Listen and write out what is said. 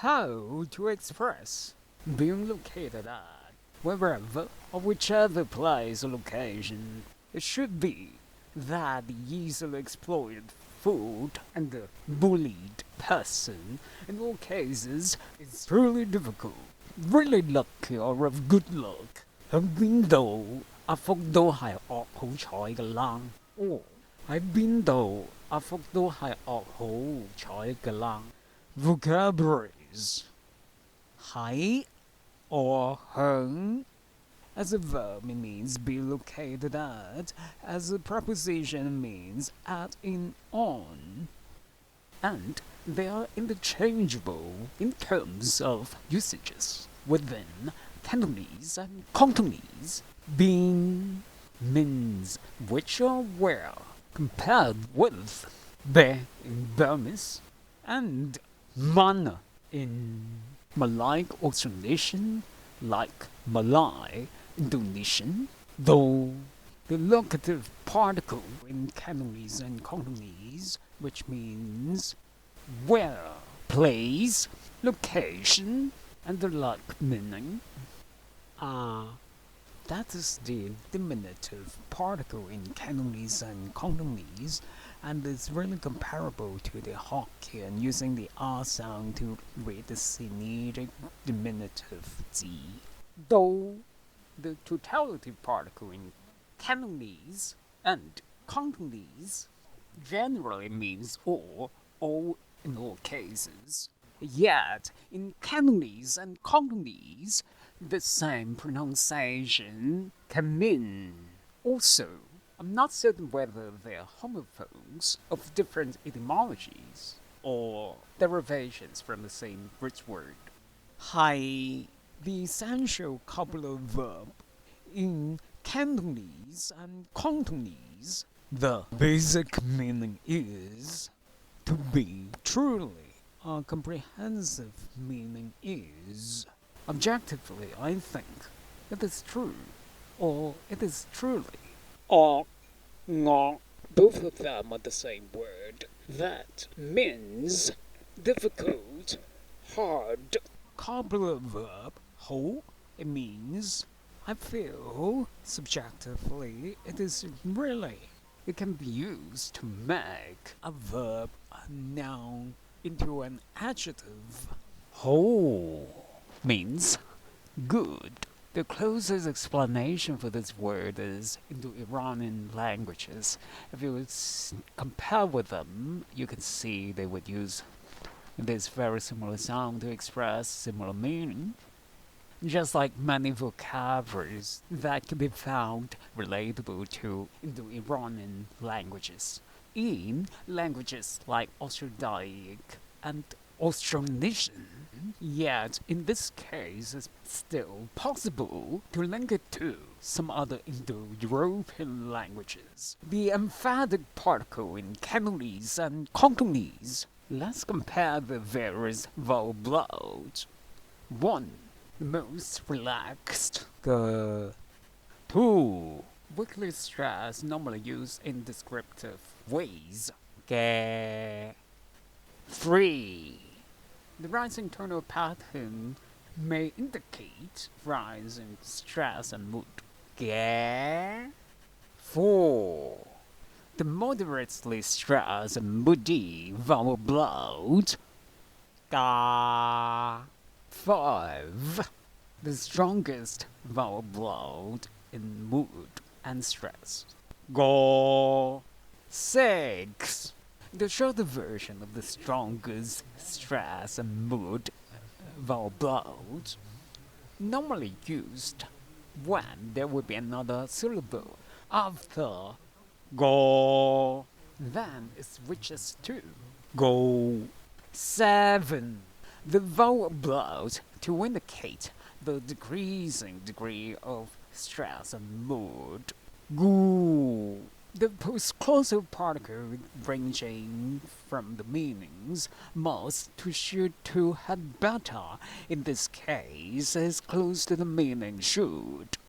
how to express being located at wherever or whichever place or location. It should be that the easily exploited food and the bullied person in all cases is truly difficult. Really lucky or of good luck. 響邊度阿福都係惡好彩㗎啦。哦，喺邊度阿福都係惡好彩㗎啦。Vocabularies 喺 or 響 as a verb it means be located at, as a preposition it means at in on, and they are interchangeable in terms of usages within Cantonese and Kongtonese. Being means which or where, compared with be in Burmese and man in Malay Austronesian, like Malay Indonesian, though the locative particle in Cantonese and Kongtonese, which means where, place, location, and the like meaning, that is the diminutive particle in Cantonese and Kongtonese, and is really comparable to the Hokkien using the R sound to read the Sinitic diminutive Z. Though the totality particle in Cantonese and Kongtonese generally means all in all cases. Yet, in Cantonese and Kongtonese, the same pronunciation can mean also. I'm not certain whether they're homophones of different etymologies or derivations from the same root word. Hai, the essential copular verb in Cantonese and Kongtonese, the basic meaning is to be truly. Our comprehensive meaning is, objectively, I think, it is true, or it is truly, or ngọ. Both of them are the same word. That means difficult, hard. Copular verb, ho, it means I feel, subjectively, it is really. It can be used to make a verb, a noun, into an adjective. Ho means good. The closest explanation for this word is Indo-Iranian languages. If you would compare with them, you can see they would use this very similar sound to express similar meaning. Just like many vocabularies that can be found relatable to Indo-Iranian languages. In languages like Austro-Daik and Austronesian, yet in this case it's still possible to link it to some other Indo-European languages. The emphatic particle in Cantonese and Kongtonese. Let's compare the various vowel bloods. 1. The most relaxed. 2. Weakly stressed, normally used in descriptive ways. 3. The rising tonal pattern may indicate rise in stress and mood. 4. The moderately stressed and moody vowel blood. 5. The strongest vowel blood in mood and stress. 6. The shorter version of the strongest stress and mood vowel blood, normally used when there would be another syllable after go. Then it switches to go. 7. The vowel blood to indicate the decreasing degree of stress and mood. Gu. The post-clausal particle ranging from the meanings must to should to had better in this case is close to the meaning should.